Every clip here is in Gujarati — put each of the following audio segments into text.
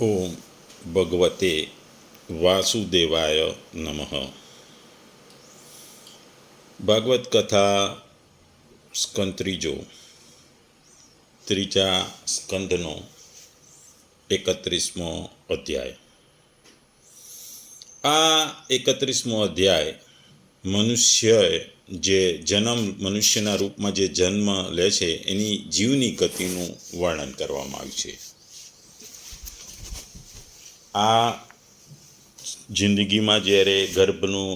ઓમ ભગવતે વાસુદેવાય નમઃ. ભાગવત કથા સ્કંદ ત્રીજા સ્કંદનો 31મો અધ્યાય. આ 31મો અધ્યાય મનુષ્યના રૂપમાં જે જન્મ લે છે એની જીવની ગતિનું વર્ણન કરવામાં આવ્યું છે. આ જિંદગીમાં જ્યારે ગર્ભનું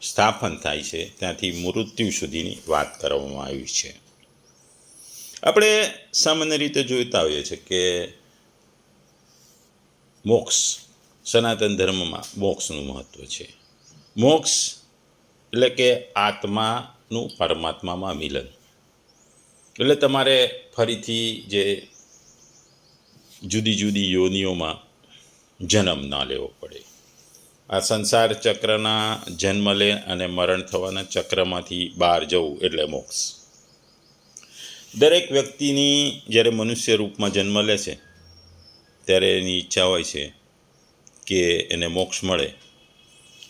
સ્થાપન થાય છે ત્યાંથી મૃત્યુ સુધીની વાત કરવામાં આવી છે. આપણે સામાન્ય રીતે જોઈતા હોઈએ છીએ કે મોક્ષ, સનાતન ધર્મમાં મોક્ષનું મહત્ત્વ છે. મોક્ષ એટલે કે આત્માનું પરમાત્મામાં મિલન. એટલે તમારે ફરીથી જે જુદી જુદી યોનિઓમાં જન્મ ના લેવો પડે. આ સંસાર ચક્રના જન્મ લે અને મરણ થવાના ચક્રમાંથી બહાર જવું એટલે મોક્ષ. દરેક વ્યક્તિની જ્યારે મનુષ્ય રૂપમાં જન્મ લે છે ત્યારે એની ઈચ્છા હોય છે કે એને મોક્ષ મળે,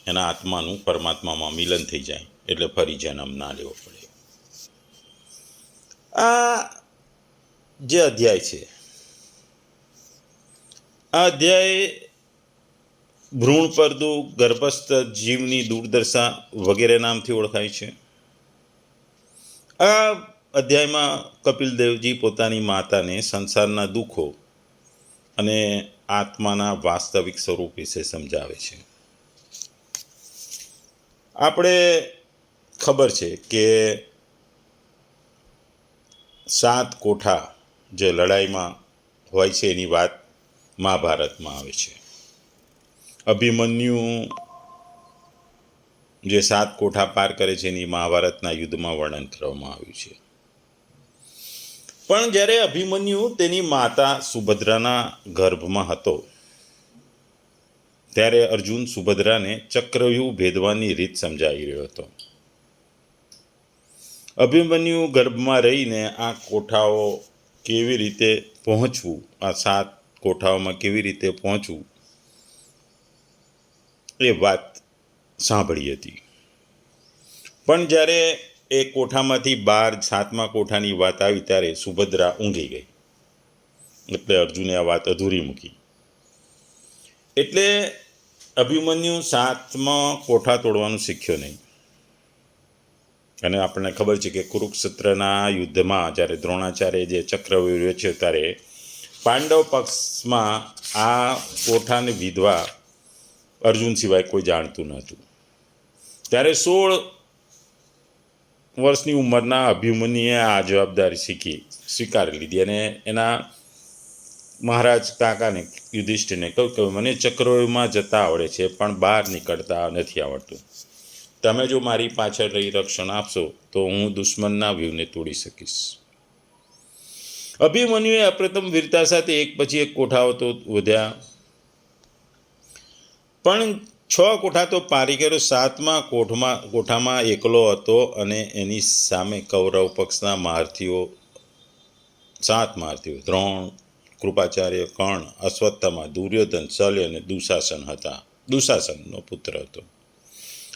એના આત્માનું પરમાત્મામાં મિલન થઈ જાય એટલે ફરી જન્મ ના લેવો પડે. આ જે અધ્યાય છે, આ અધ્યાય ભ્રૂણ પરદુ, ગર્ભસ્થ જીવની દુર્દશા વગેરે નામથી ઓળખાય છે. આ અધ્યાયમાં કપિલદેવજી પોતાની માતાને સંસારના દુઃખો અને આત્માના વાસ્તવિક સ્વરૂપ વિશે સમજાવે છે. આપણે ખબર છે કે 7 કોઠા જે લડાઈમાં હોય છે એની વાત મહાભારતમાં આવે છે. અભિમન્યુ જે 7 કોઠા પાર કરે છે એની મહાભારતના યુદ્ધમાં વર્ણન કરવામાં આવ્યું છે. પણ જ્યારે અભિમન્યુ તેની માતા સુભદ્રાના ગર્ભમાં હતો ત્યારે અર્જુન સુભદ્રાને ચક્રવ્યૂહ ભેદવાની રીત સમજાવી રહ્યો હતો. અભિમન્યુ ગર્ભમાં રહીને આ કોઠાઓ કેવી રીતે પહોંચવું, આ 7 કોઠાઓમાં કેવી રીતે પહોંચવું એ વાત સાંભળી હતી. પણ જ્યારે એ કોઠામાંથી 7મા કોઠાની વાત આવી ત્યારે સુભદ્રા ઊંઘી ગઈ, એટલે અર્જુને આ વાત અધૂરી મૂકી. એટલે અભિમન્યુ 7મો કોઠા તોડવાનું શીખ્યો નહીં. અને આપણને ખબર છે કે કુરુક્ષેત્રના યુદ્ધમાં જ્યારે દ્રોણાચાર્ય જે ચક્રવ્યૂહ રચ્યો ત્યારે પાંડવ પક્ષમાં આ કોઠાને વિધવા અર્જુન સિવાય કોઈ જાણતું નહોતું. ત્યારે 16 વર્ષની ઉંમરના અભિમન્યુએ આ જવાબદારી સ્વીકારી લીધી અને એના મહારાજ કાકાને યુધિષ્ઠિરને કહ્યું કે મને ચક્રવ્યૂહમાં જતા આવડે છે પણ બહાર નીકળતા નથી આવડતું. તમે જો મારી પાછળ રહી રક્ષણ આપશો તો હું દુશ્મનના વ્યૂહને તોડી શકીશ. અભિમન્યુએ અપ્રથમ વીરતા સાથે એક પછી એક કોઠાઓ તો વધ્યા, પણ 6 કોઠા તો પારી કર્યો. 7મા કોઠામાં એકલો હતો અને એની સામે કૌરવ પક્ષના મહારથીઓ 7 મહારથીઓ દ્રોણ, કૃપાચાર્ય, કર્ણ, અશ્વત્થામા, દુર્યોધન, શલ્ય અને દુશાસન હતા. દુશાસનનો પુત્ર હતો.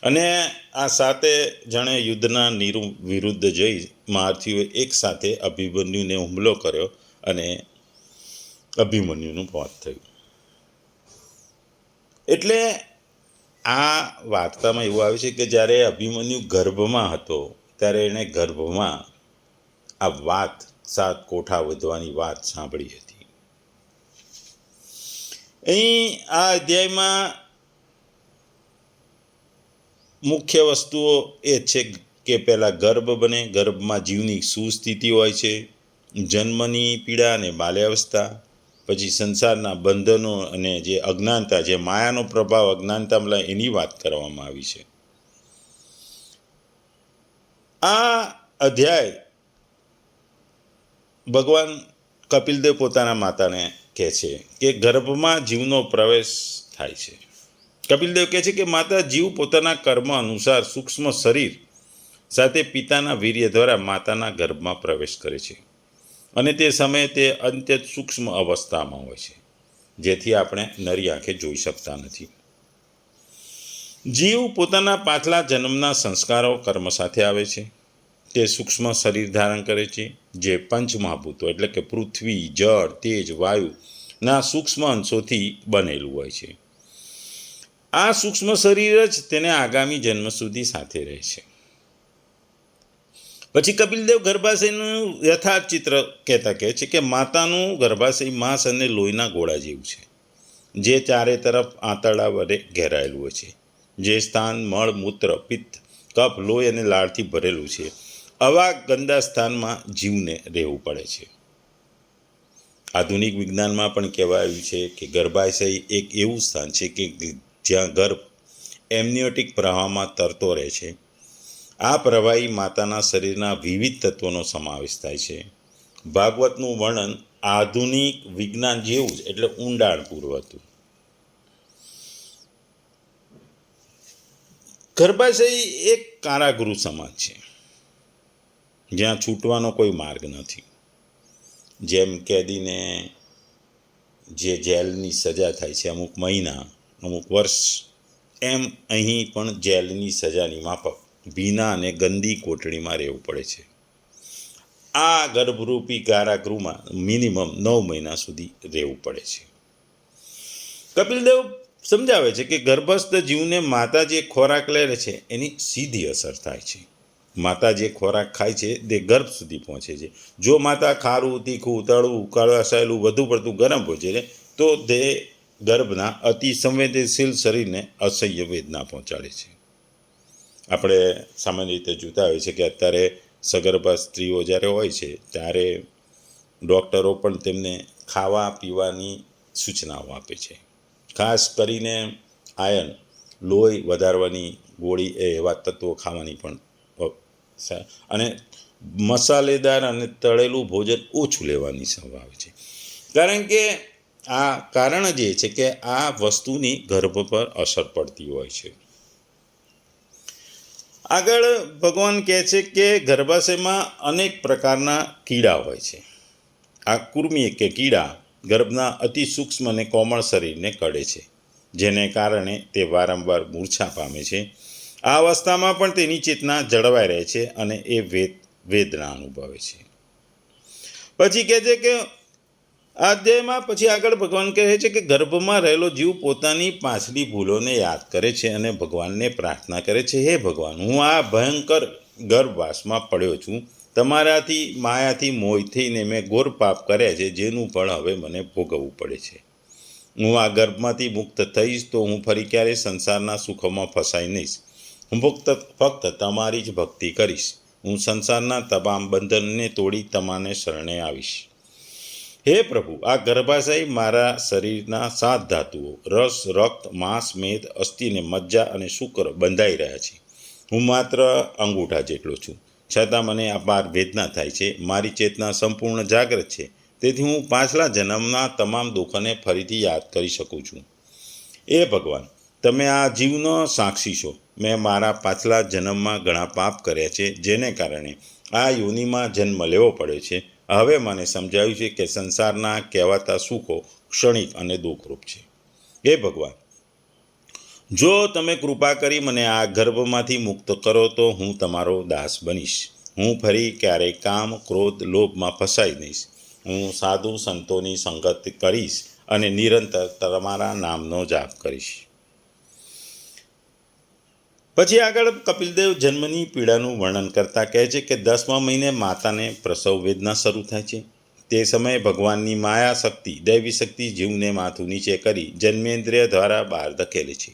અને આ 7 જણે યુદ્ધના વિરુદ્ધ જઈ મહારથીઓએ એક સાથે અભિમન્યુને હુમલો કર્યો અને અભિમન્યુનું મોત થયું. એટલે આ વાર્તામાં એવું આવે છે કે જ્યારે અભિમન્યુ ગર્ભમાં હતો ત્યારે એણે ગર્ભમાં આ વાત 7 કોઠા વધવાની વાત સાંભળી હતી. અહીં આ અધ્યાયમાં મુખ્ય વસ્તુઓ એ છે કે પહેલાં ગર્ભ બને, ગર્ભમાં જીવની શું સ્થિતિ હોય છે, જન્મની પીડા અને બાલ્યાવસ્થા, પછી સંસારના બંધનો અને જે અજ્ઞાનતા, જે માયાનો પ્રભાવ અજ્ઞાનતામાં એની વાત કરવામાં આવી છે. આ અધ્યાય ભગવાન કપિલદેવ પોતાના માતાને કહે છે કે ગર્ભમાં જીવનો પ્રવેશ થાય છે. કપિલદેવ કહે છે કે માતા જીવ પોતાના કર્મ અનુસાર સૂક્ષ્મ શરીર સાથે પિતાના વીર્ય દ્વારા માતાના ગર્ભમાં પ્રવેશ કરે છે અને તે સમયે તે અત્યંત સૂક્ષ્મ અવસ્થામાં હોય છે. જેથી આપણે નરી આંખે જોઈ શકતા નથી. જીવ પોતાના પાછલા જન્મના સંસ્કારો કર્મ સાથે આવે છે. તે સૂક્ષ્મ શરીર ધારણ કરે છે, જે પંચમહાભૂતો એટલે કે પૃથ્વી, જળ, તેજ, વાયુના સૂક્ષ્મ અંશોથી બનેલું હોય છે. આ સૂક્ષ્મ શરીર જ તેને આગામી જન્મ સુધી સાથે રહે છે. પછી કપિલદેવ ગર્ભાશયનું યથાર્થ ચિત્ર કહેતા કહે છે કે માતાનું ગર્ભાશય માંસ અને લોહીના ગોળા જેવું છે, જે ચારે તરફ આંતરડા વડે ઘેરાયેલું હોય છે. જે સ્થાન મળ, મૂત્ર, પિત્ત, કફ, લોહી અને લાળથી ભરેલું છે, આવા ગંદા સ્થાનમાં જીવને રહેવું પડે છે. આધુનિક વિજ્ઞાનમાં પણ કહેવાયું છે કે ગર્ભાશય એક એવું સ્થાન છે કે જ્યાં ગર્ભ એમનિયોટિક પ્રવાહમાં તરતો રહે છે. આ પ્રવાહી માતાના શરીરના વિવિધ તત્વોનો સમાવેશ થાય છે. ભાગવતનું વર્ણન આધુનિક વિજ્ઞાન જેવું જ એટલે ઊંડાણપૂર્વક હતું. ગર્ભાશય એક કારાગૃહ સમાન છે, જ્યાં છૂટવાનો કોઈ માર્ગ નથી. જેમ કેદીને જે જેલની સજા થાય છે અમુક મહિના, અમુક વર્ષ, એમ અહીં પણ જેલની સજાની માફક ભીના અને ગંદી કોટડીમાં રહેવું પડે છે. આ ગર્ભરૂપી કારાગૃહમાં મિનિમમ 9 મહિના સુધી રહેવું પડે છે. કપિલદેવ સમજાવે છે કે ગર્ભસ્થ જીવને માતા જે ખોરાક લે છે એની સીધી અસર થાય છે. માતા જે ખોરાક ખાય છે તે ગર્ભ સુધી પહોંચે છે. જો માતા ખારું, તીખું, તળવું, કળવાસાયેલું, વધુ પડતું ગરમ ભોજન તો તે ગર્ભના અતિ સંવેદનશીલ શરીરને અસહ્ય વેદના પહોંચાડે છે. આપણે સામાન્ય રીતે જોતા હોય છે કે અત્યારે સગર્ભા સ્ત્રીઓ જ્યારે હોય છે ત્યારે ડૉક્ટરો પણ તેમને ખાવા પીવાની સૂચનાઓ આપે છે. ખાસ કરીને આયર્ન, લોહી વધારવાની ગોળી એવા તત્વો ખાવાની પણ, અને મસાલેદાર અને તળેલું ભોજન ઓછું લેવાની સલાહ આવે છે. કારણ કે આ કારણ જે છે કે આ વસ્તુની ગર્ભ પર અસર પડતી હોય છે. આગળ ભગવાન કહે છે કે ગર્ભાશયમાં અનેક પ્રકારના કીડા હોય છે. આ કૃમિ કે કીડા ગર્ભના અતિ સૂક્ષ્મ અને કોમળ શરીરને કડે છે, જેને કારણે તે વારંવાર મૂર્છા પામે છે. આ અવસ્થામાં પણ તેની ચેતના જળવાઈ રહે છે અને એ વેદના અનુભવે છે. પછી કહે છે કે આ અધ્યાયમાં પછી આગળ ભગવાન કહે છે કે ગર્ભમાં રહેલો જીવ પોતાની પાછલી ભૂલોને યાદ કરે છે અને ભગવાનને પ્રાર્થના કરે છે, હે ભગવાન, હું આ ભયંકર ગર્ભવાસમાં પડ્યો છું. તમારાથી માયાથી મોહિત થઈને મેં ઘોર પાપ કર્યા છે, જેનું ફળ હવે મને ભોગવવું પડે છે. હું આ ગર્ભમાંથી મુક્ત થઈશ તો હું ફરી ક્યારેય સંસારના સુખોમાં ફસાઈ નહીશ. હું ફક્ત તમારી જ ભક્તિ કરીશ. હું સંસારના તમામ બંધનને તોડી તમાને શરણે આવીશ. હે પ્રભુ, આ ગર્ભાશય મારા શરીરના 7 ધાતુઓ રસ, રક્ત, માંસ, મેદ, અસ્થિ અને મજ્જા અને શુક્ર બંધાઈ રહ્યા છે. હું માત્ર અંગૂઠા જેટલો છું, છતાં મને અપાર વેદના થાય છે. મારી ચેતના સંપૂર્ણ જાગૃત છે, તેથી હું પાછલા જન્મના તમામ દુઃખોને ફરીથી યાદ કરી શકું છું. એ ભગવાન, તમે આ જીવનો સાક્ષી છો. મેં મારા પાછલા જન્મમાં ઘણા પાપ કર્યા છે, જેને કારણે આ યોનિમાં જન્મ લેવો પડ્યો છે. હવે મને સમજાયું છે કે સંસારના કહેવાતા સુખો ક્ષણિક અને દુઃખરૂપ છે. હે ભગવાન, જો તમે કૃપા કરી મને આ ગર્ભમાંથી મુક્ત કરો તો હું તમારો દાસ બનીશ. હું ફરી ક્યારેય કામ, ક્રોધ, લોભમાં ફસાઈ નહીશ. હું સાધુ સંતોની સંગત કરીશ અને નિરંતર તમારા નામનો જાપ કરીશ. પછી આગળ કપિલદેવ જન્મની પીડાનું વર્ણન કરતા કહે છે કે 10મા મહિને માતાને પ્રસવ વેદના શરૂ થાય છે. તે સમયે ભગવાનની માયા શક્તિ, દૈવી શક્તિ જીવને માથું નીચે કરી જન્મેન્દ્રિય દ્વારા બહાર ધકેલે છે.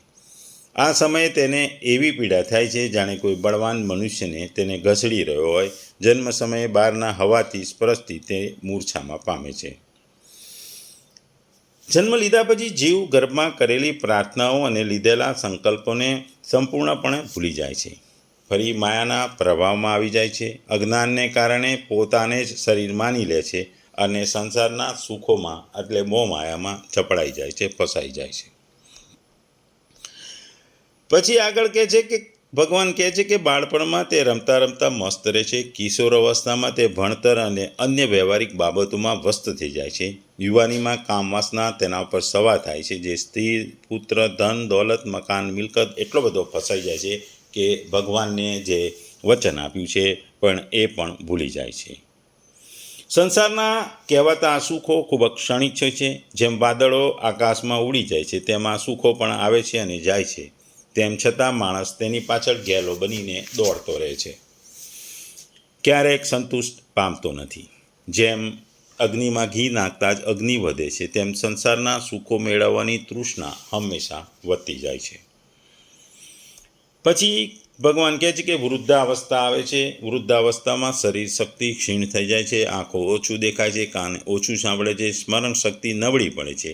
આ સમયે તેને એવી પીડા થાય છે જાણે કોઈ બળવાન મનુષ્યને તેને ઘસડી રહ્યો હોય. જન્મ સમયે બહારના હવાથી સ્પર્શથી તે મૂર્છામાં પામે છે. જન્મ લીધા પછી જીવ ગર્ભમાં કરેલી પ્રાર્થનાઓ અને લીધેલા સંકલ્પોને સંપૂર્ણપણે ભૂલી જાય છે. ફરી માયાના પ્રભાવમાં આવી જાય છે. અજ્ઞાનને કારણે પોતાને જ શરીર માની લે છે અને સંસારના સુખોમાં એટલે મોહ માયામાં ચપડાઈ જાય છે, ફસાઈ જાય છે. પછી આગળ કહે છે કે ભગવાન કહે છે કે બાળપણમાં તે રમતા રમતા મસ્ત રહે છે. કિશોર અવસ્થામાં તે ભણતર અને અન્ય વ્યવહારિક બાબતોમાં વ્યસ્ત થઈ જાય છે. યુવાનીમાં કામ વાસના તેના ઉપર સવાર થાય છે, જે સ્ત્રી, પુત્ર, ધન, દોલત, મકાન, મિલકત એટલો બધો ફસાઈ જાય છે કે ભગવાનને જે વચન આપ્યું છે પણ એ પણ ભૂલી જાય છે. સંસારના કહેવાતા સુખો ખૂબ ક્ષણિક છે. જેમ વાદળો આકાશમાં ઉડી જાય છે તેમાં સુખો પણ આવે છે અને જાય છે. તેમ છતાં માણસ તેની પાછળ ઘેલો બનીને દોડતો રહે છે, ક્યારેક સંતુષ્ટ પામતો નથી. જેમ અગ્નિમાં ઘી નાખતા જ અગ્નિ વધે છે, તેમ સંસારના સુખો મેળવવાની તૃષ્ણા હંમેશા વધતી જાય છે. પછી ભગવાન કહે છે કે વૃદ્ધાવસ્થા આવે છે. વૃદ્ધાવસ્થામાં શરીર શક્તિ ક્ષીણ થઈ જાય છે, આંખો ઓછું દેખાય છે, કાન ઓછું સાંભળે છે, સ્મરણ શક્તિ નબળી પડે છે.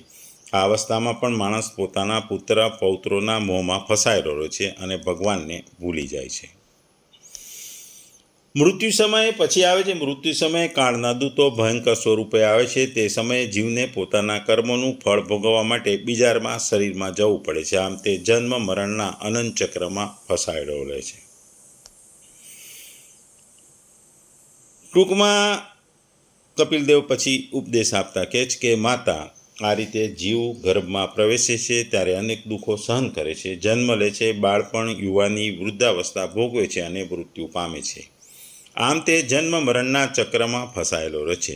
આ અવસ્થામાં પણ માણસ પોતાના પુત્ર પૌત્રોના મોહમાં ફસાયેલો રહે છે અને ભગવાનને ભૂલી જાય છે. મૃત્યુ સમય પછી આવે છે. મૃત્યુ સમયે કાળના દૂતો ભયંકર સ્વરૂપે આવે છે. તે સમયે જીવને પોતાના કર્મોનું ફળ ભોગવવા માટે બીજામાં શરીરમાં જવું પડે છે. આમ તે જન્મ મરણના અનંત ચક્રમાં ફસાયેલો રહે છે. ટૂંકમાં કપિલદેવ પછી ઉપદેશ આપતા કહે છે કે માતા, આ રીતે જીવ ગર્ભમાં પ્રવેશે છે ત્યારે અનેક દુઃખો સહન કરે છે, જન્મ લે છે, બાળપણ, યુવાની, વૃદ્ધાવસ્થા ભોગવે છે અને મૃત્યુ પામે છે. આમ તે જન્મ મરણના ચક્રમાં ફસાયેલો રહે છે.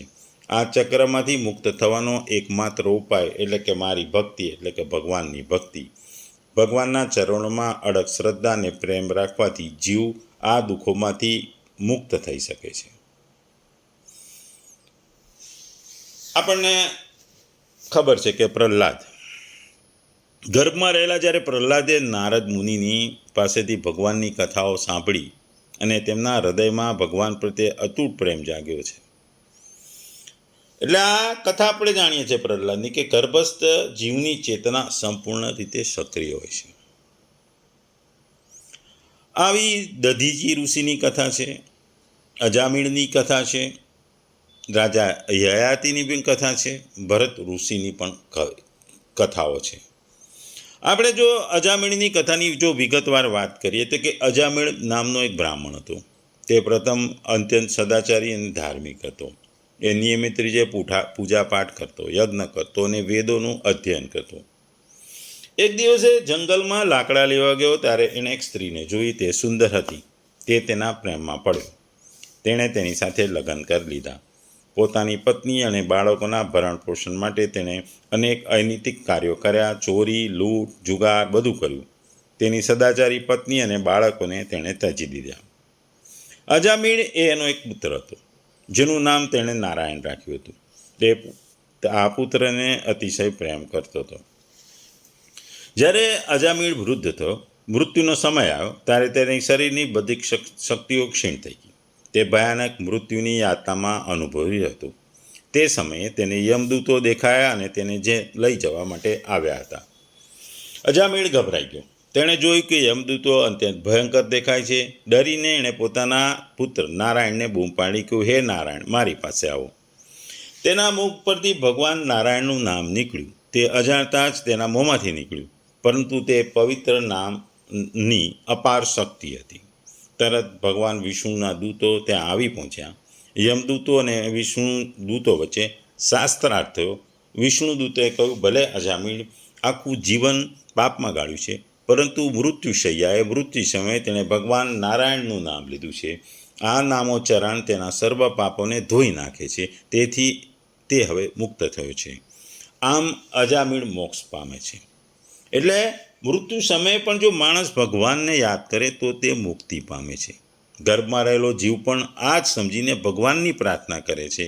આ ચક્રમાંથી મુક્ત થવાનો એકમાત્ર ઉપાય એટલે કે મારી ભક્તિ, એટલે કે ભગવાનની ભક્તિ. ભગવાનના ચરણોમાં અડગ શ્રદ્ધા અને પ્રેમ રાખવાથી જીવ આ દુઃખોમાંથી મુક્ત થઈ શકે છે. આપણને ખબર છે કે પ્રહલાદ ગર્ભમાં રહેલા જ્યારે પ્રહલાદે નારદ મુનિની પાસેથી ભગવાનની કથાઓ સાંભળી અને તેમના હૃદયમાં ભગવાન પ્રત્યે અતૂટ પ્રેમ જાગ્યો છે. એટલે આ કથા આપણે જાણીએ છીએ પ્રહલાદની કે ગર્ભસ્થ જીવની ચેતના સંપૂર્ણ રીતે સક્રિય હોય છે. આવી દધીજી ઋષિની કથા છે, અજામિળની કથા છે, રાજા યયાતિની પણ કથા છે, ભરત ઋષિની પણ કથાઓ છે. આપણે જો અજામિળની કથાની જો વિગતવાર વાત કરીએ તો કે અજામિળ નામનો એક બ્રાહ્મણ હતો. તે પ્રથમ અત્યંત સદાચારી અને ધાર્મિક હતો. એ નિયમિત રીતે પૂજાપાઠ કરતો, યજ્ઞ કરતો અને વેદોનું અધ્યયન કરતો. એક દિવસે જંગલમાં લાકડા લેવા ગયો ત્યારે એણે એક સ્ત્રીને જોઈ. તે સુંદર હતી. તે તેના પ્રેમમાં પડ્યો. તેણે તેની સાથે લગ્ન કરી લીધા. પોતાની પત્ની અને બાળકોના ભરણ પોષણ માટે તેણે અનેક અનૈતિક કાર્યો કર્યા. ચોરી, લૂંટ, જુગાર બધું કર્યું. તેની સદાચારી પત્ની અને બાળકોને તેણે ત્યજી દીધા. અજામિળ એનો એક પુત્ર હતો જેનું નામ તેણે નારાયણ રાખ્યું હતું. તે આ પુત્રને અતિશય પ્રેમ કરતો હતો. જ્યારે અજામિળ વૃદ્ધ થયો, મૃત્યુનો સમય આવ્યો ત્યારે તેની શરીરની બધી શક્તિઓ ક્ષીણ થઈ ગઈ. તે ભયાનક મૃત્યુની યાતનામાં અનુભવી હતું. તે સમયે તેને યમદૂતો દેખાયા અને તેને જે લઈ જવા માટે આવ્યા હતા. અજામિળ ગભરાઈ ગયો. તેણે જોયું કે યમદૂતો અત્યંત ભયંકર દેખાય છે. ડરીને એણે પોતાના પુત્ર નારાયણને બૂમ પાડી કે હે નારાયણ, મારી પાસે આવો. તેના મુખ પરથી ભગવાન નારાયણનું નામ નીકળ્યું. તે અજાણતા જ તેના મોંમાંથી નીકળ્યું, પરંતુ તે પવિત્ર નામની અપાર શક્તિ હતી. તરત ભગવાન વિષ્ણુના દૂતો ત્યાં આવી પહોંચ્યા. યમદૂતો અને વિષ્ણુ દૂતો વચ્ચે શાસ્ત્રાર્થ થયો. વિષ્ણુ દૂતોએ કહ્યું, ભલે અજામિળ આખું જીવન પાપમાં ગાળ્યું છે, પરંતુ મૃત્યુશૈયાએ મૃત્યુ સમયે તેણે ભગવાન નારાયણનું નામ લીધું છે. આ નામોચ્ચારણ તેના સર્વ પાપોને ધોઈ નાખે છે. તેથી તે હવે મુક્ત થયો છે. આમ અજામિળ મોક્ષ પામે છે. એટલે મૃત્યુ સમયે પણ જો માણસ ભગવાનને યાદ કરે તો તે મુક્તિ પામે છે. ગર્ભમાં રહેલો જીવ પણ આ જ સમજીને ભગવાનની પ્રાર્થના કરે છે.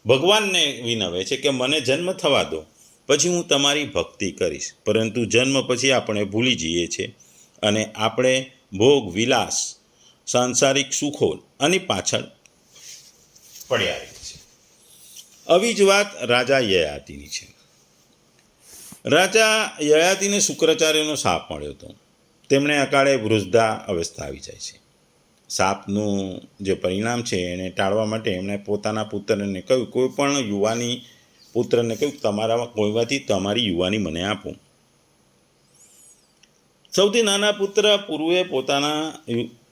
ભગવાનને વિનવે છે કે મને જન્મ થવા દો, પછી હું તમારી ભક્તિ કરીશ. પરંતુ જન્મ પછી આપણે ભૂલી જઈએ છીએ અને આપણે ભોગ વિલાસ, સાંસારિક સુખો અને પાછળ પડ્યા રહીએ છીએ. આવી જ વાત રાજા યયાતિની છે. રાજા યયાતિને શુક્રાચાર્યનો શાપ મળ્યો હતો. તેમણે અકાળે વૃદ્ધા અવસ્થા આવી જાય છે. શાપનું જે પરિણામ છે એને ટાળવા માટે એમણે પોતાના પુત્રને કહ્યું, કોઈ પણ યુવાની પુત્રને કહ્યું, તમારા કોઈમાંથી તમારી યુવાની મને આપો. સૌથી નાના પુત્ર પૂર્વે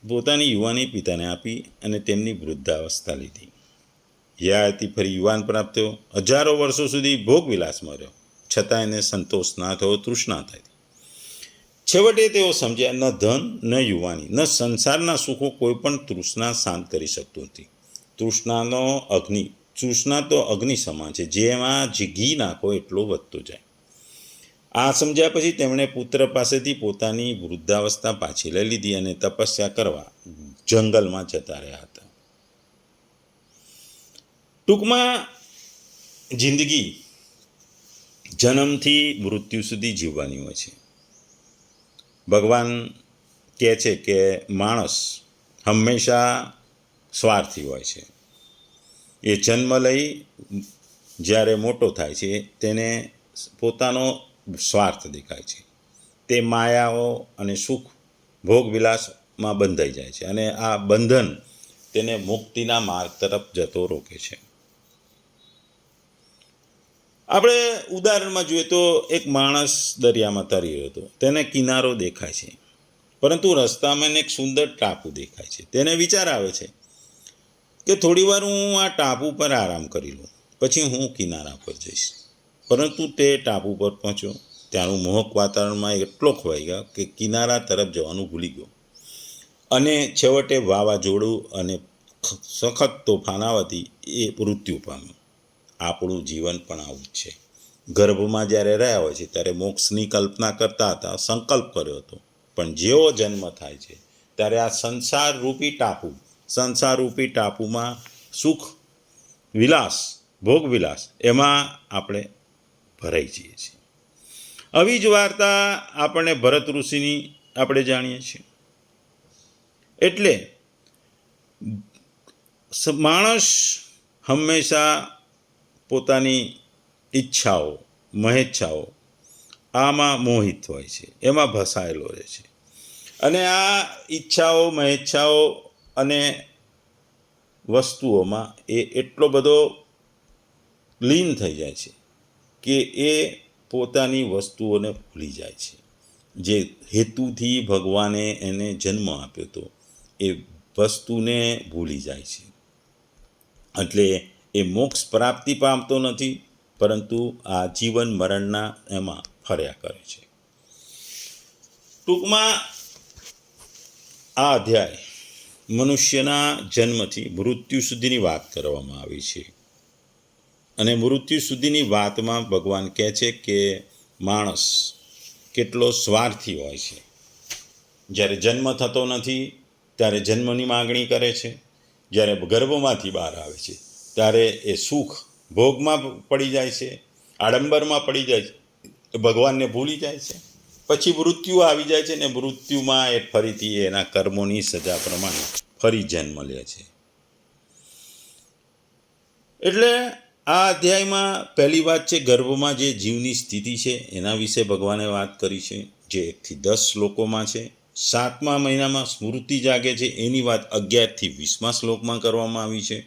પોતાની યુવાની પિતાને આપી અને તેમની વૃદ્ધાવસ્થા લીધી. યયાતિ ફરી યુવાન પ્રાપ્ત થયો, હજારો વર્ષો સુધી ભોગવિલાસમાં રહ્યો, છતાં એને સંતોષ ના થયો, તૃષ્ણા થઈ. છેવટે તેઓ સમજ્યા ન ધન ન યુવાની ન સંસારના સુખો કોઈ પણ તૃષ્ણા શાંત કરી શકતું નથી. તૃષ્ણા તો અગ્નિ સમાન છે, જેમાં જે ઘી નાખો એટલો વધતો જાય. આ સમજ્યા પછી તેમણે પુત્ર પાસેથી પોતાની વૃદ્ધાવસ્થા પાછી લઈ લીધી અને તપસ્યા કરવા જંગલમાં જતા રહ્યા હતા. ટૂંકમાં જિંદગી જન્મથી મૃત્યુ સુધી જીવવાની હોય છે. ભગવાન કહે છે કે માણસ હંમેશા સ્વાર્થી હોય છે. એ જન્મ લઈ જ્યારે મોટો થાય છે તેને પોતાનો સ્વાર્થ દેખાય છે. તે માયાઓ અને સુખ ભોગવિલાસમાં બંધાઈ જાય છે અને આ બંધન તેને મુક્તિના માર્ગ તરફ જતો રોકે છે. આપણે ઉદાહરણમાં જોઈએ તો એક માણસ દરિયામાં તરી રહ્યો હતો. તેને કિનારો દેખાય છે, પરંતુ રસ્તામાં એક સુંદર ટાપુ દેખાય છે. તેને વિચાર આવે છે કે થોડી વાર હું આ ટાપુ પર આરામ કરી લઉં, પછી હું કિનારા પર જઈશ. પરંતુ તે ટાપુ પર પહોંચ્યો, ત્યાંનું મોહક વાતાવરણમાં એટલો ખોવાઈ ગયો કે કિનારા તરફ જવાનું ભૂલી ગયો અને છેવટે વાવાઝોડું અને સખત તોફાન આવવાથી એ મૃત્યુ પામ્યો. આપણું જીવન પણ આવું જ છે. ગર્ભમાં જ્યારે રહ્યા હોય છે ત્યારે મોક્ષની કલ્પના કરતા હતા, સંકલ્પ કર્યો હતો, પણ જેવો જન્મ થાય છે ત્યારે આ સંસારરૂપી ટાપુમાં સુખ વિલાસ ભોગવિલાસ એમાં આપણે ભરાઈ જઈએ છીએ. આવી જ વાર્તા આપણે ભરત ઋષિની આપણે જાણીએ છીએ. એટલે માણસ હંમેશા પોતાની ઈચ્છાઓ મહેચ્છાઓ આમાં મોહિત હોય છે, એમાં ભસાયેલો રહે છે. અને આ ઈચ્છાઓ મહેચ્છાઓ અને વસ્તુઓમાં એ એટલો બધો લીન થઈ જાય છે કે એ પોતાની વસ્તુઓને ભૂલી જાય છે. જે હેતુથી ભગવાને એને જન્મ આપ્યો હતો એ વસ્તુને ભૂલી જાય છે. એટલે એ મોક્ષ પ્રાપ્તિ પામતો નથી, પરંતુ આ જીવન મરણના એમાં ફર્યા કરે છે. ટૂંકમાં આ અધ્યાય મનુષ્યના જન્મથી મૃત્યુ સુધીની વાત કરવામાં આવી છે. અને મૃત્યુ સુધીની વાતમાં ભગવાન કહે છે કે માણસ કેટલો સ્વાર્થી હોય છે. જ્યારે જન્મ થતો નથી ત્યારે જન્મની માગણી કરે છે. જ્યારે ગર્ભમાંથી બહાર આવે છે ત્યારે એ સુખ ભોગમાં પડી જાય છે, આડંબરમાં પડી જાય છે, ભગવાનને ભૂલી જાય છે. પછી મૃત્યુ આવી જાય છે ને મૃત્યુમાં એ ફરીથી એના કર્મોની સજા પ્રમાણે ફરી જન્મ લે છે. એટલે આ અધ્યાયમાં પહેલી વાત છે ગર્ભમાં જે જીવની સ્થિતિ છે એના વિશે ભગવાને વાત કરી છે, જે 1 થી 10 શ્લોકોમાં છે. 7મા મહિનામાં સ્મૃતિ જાગે છે એની વાત 11 થી 20મા શ્લોકમાં કરવામાં આવી છે.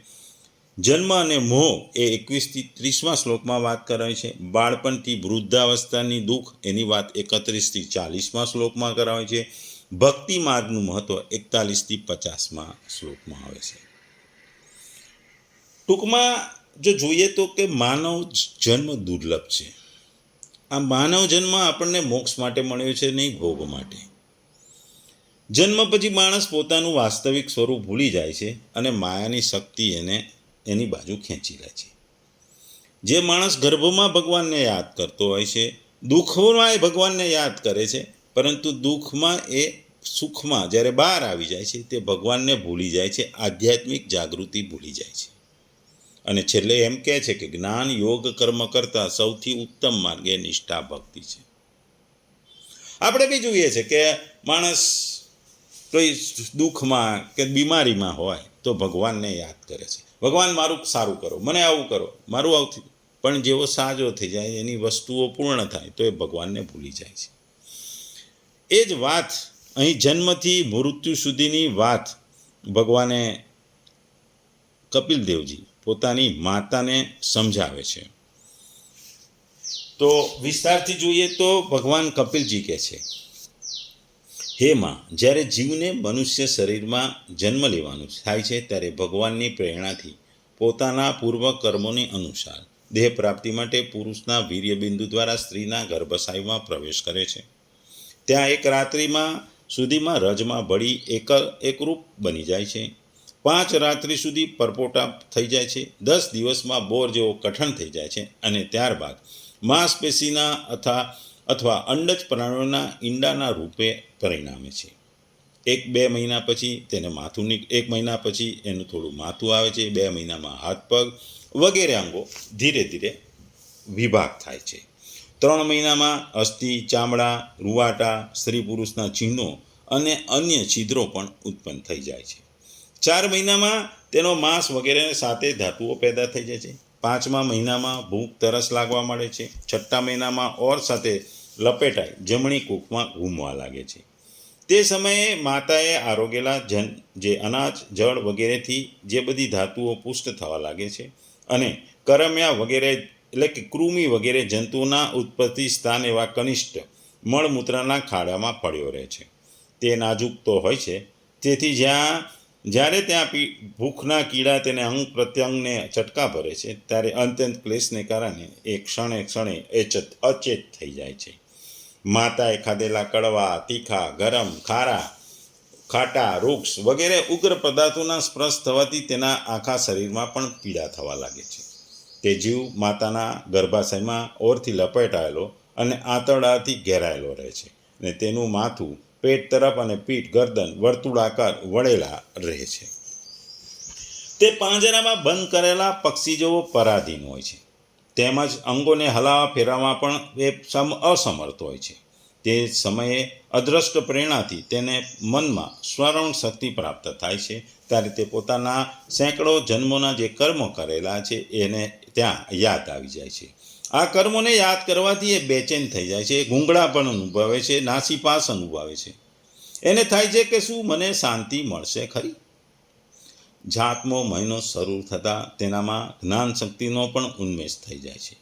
જન્મ અને મોહ એ 21 થી 30મા શ્લોકમાં વાત કરાવી છે. બાળપણથી વૃદ્ધાવસ્થાની દુઃખ એની વાત 31 થી 40મા શ્લોકમાં કરાવી છે. ભક્તિ માર્ગનું મહત્વ 41 થી 50મા શ્લોકમાં આવે છે. ટૂંકમાં જો જોઈએ તો કે માનવ જન્મ દુર્લભ છે. આ માનવ જન્મ આપણને મોક્ષ માટે મળ્યો છે, નહીં ભોગ માટે. જન્મ પછી માણસ પોતાનું વાસ્તવિક સ્વરૂપ ભૂલી જાય છે અને માયાની શક્તિ એને એની બાજુ ખેંચી લે છે. જે માણસ ગર્ભમાં ભગવાનને યાદ કરતો હોય છે, દુઃખમાં એ ભગવાનને યાદ કરે છે, પરંતુ દુઃખમાં એ સુખમાં જ્યારે બહાર આવી જાય છે તે ભગવાનને ભૂલી જાય છે, આધ્યાત્મિક જાગૃતિ ભૂલી જાય છે. અને છેલ્લે એમ કહે છે કે જ્ઞાન યોગ કર્મ કરતાં સૌથી ઉત્તમ માર્ગ એ નિષ્ઠા ભક્તિ છે. આપણે બી જોઈએ છે કે માણસ કોઈ દુઃખમાં કે બીમારીમાં હોય તો ભગવાનને યાદ કરે છે, ભગવાન મારું સારું કરો, મને આવું કરો, મારું આવું થયું. પણ જેવો સાજો થઈ જાય, એની વસ્તુઓ પૂર્ણ થાય તો એ ભગવાનને ભૂલી જાય છે. એ જ વાત અહીં જન્મથી મૃત્યુ સુધીની વાત ભગવાને કપિલદેવજી પોતાની માતાને સમજાવે છે. તો વિસ્તારથી જોઈએ તો ભગવાન કપિલજી કહે છે, હે માં, જ્યારે જીવને મનુષ્ય શરીરમાં જન્મ લેવાનું થાય છે ત્યારે ભગવાનની પ્રેરણાથી પોતાના પૂર્વ કર્મોની અનુસાર દેહ પ્રાપ્તિ માટે પુરુષના વીર્યબિંદુ દ્વારા સ્ત્રીના ગર્ભાશયમાં પ્રવેશ કરે છે. ત્યાં એક રાત્રિમાં સુધીમાં રજમાં ભળી એકરૂપ બની જાય છે. 5 રાત્રિ સુધી પરપોટા થઈ જાય છે. 10 દિવસમાં બોર જેવો કઠણ થઈ જાય છે અને ત્યારબાદ માંસપેશીના અથવા અંડજ પ્રાણીઓના ઈંડાના રૂપે પરિણામે છે. 1-2 મહિના પછી તેને માથું 1 મહિના પછી એનું થોડું માથું આવે છે. 2 મહિનામાં હાથ પગ વગેરે અંગો ધીરે ધીરે વિભાગ થાય છે. 3 મહિનામાં અસ્થિ, ચામડા, રૂવાટા, સ્ત્રી પુરુષના ચિહ્નો અને અન્ય છિદ્રો પણ ઉત્પન્ન થઈ જાય છે. 4 મહિનામાં તેનો માંસ વગેરે સાથે ધાતુઓ પેદા થઈ જાય છે. 5મા મહિનામાં ભૂખ તરસ લાગવા મળે છે. 6ઠ્ઠા મહિનામાં ઓર સાથે લપેટાઈ જમણી કૂખમાં ઘૂમવા લાગે છે. તે સમયે માતાએ આરોગેલા જે અનાજ, જળ વગેરેથી જે બધી ધાતુઓ પુષ્ટ થવા લાગે છે અને કરમ્યા વગેરે એટલે કે કૃમિ વગેરે જંતુઓના ઉત્પત્તિ સ્થાન એવા કનિષ્ઠ મળમૂત્રના ખાડામાં પડ્યો રહે છે. તે નાજુક તો હોય છે, તેથી જ્યારે ત્યાં ભૂખના કીડા તેને અંગ પ્રત્યંગને ચટકા ભરે છે ત્યારે અત્યંત ક્લેશને કારણે એ ક્ષણે અચેત થઈ જાય છે. માતાએ ખાધેલા કડવા, તીખા, ગરમ, ખાટા, રૂક્ષ વગેરે ઉગ્ર પદાર્થોના સ્પર્શ થવાથી તેના આખા શરીરમાં પણ પીડા થવા લાગે છે. તે જીવ માતાના ગર્ભાશયમાં ઓરથી લપેટાયેલો અને આંતરડાથી ઘેરાયેલો રહે છે અને તેનું માથું પેટ તરફ અને પીઠ ગરદન વર્તુળાકાર વળેલા રહે છે. તે પાંજરામાં બંધ કરેલા પક્ષી જેવો પરાધીન હોય છે, તેમજ અંગોને હલાવા ફેરવવામાં પણ એ અસમર્થ હોય છે. તે સમયે અદ્રષ્ટ પ્રેરણાથી તેને મનમાં સ્મરણ શક્તિ પ્રાપ્ત થાય છે. ત્યારે તે પોતાના સેંકડો જન્મોના જે કર્મો કરેલા છે એને ત્યાં યાદ આવી જાય છે. આ કર્મોને યાદ કરવાથી એ બેચેન થઈ જાય છે, ગૂંગળાપણ અનુભવે છે, નાસીપાસ અનુભવે છે. એને થાય છે કે શું મને શાંતિ મળશે ખરી? જાતમો મહિનો શરૂ થતાં તેનામાં જ્ઞાન શક્તિનો પણ ઉન્મેષ થઈ જાય છે,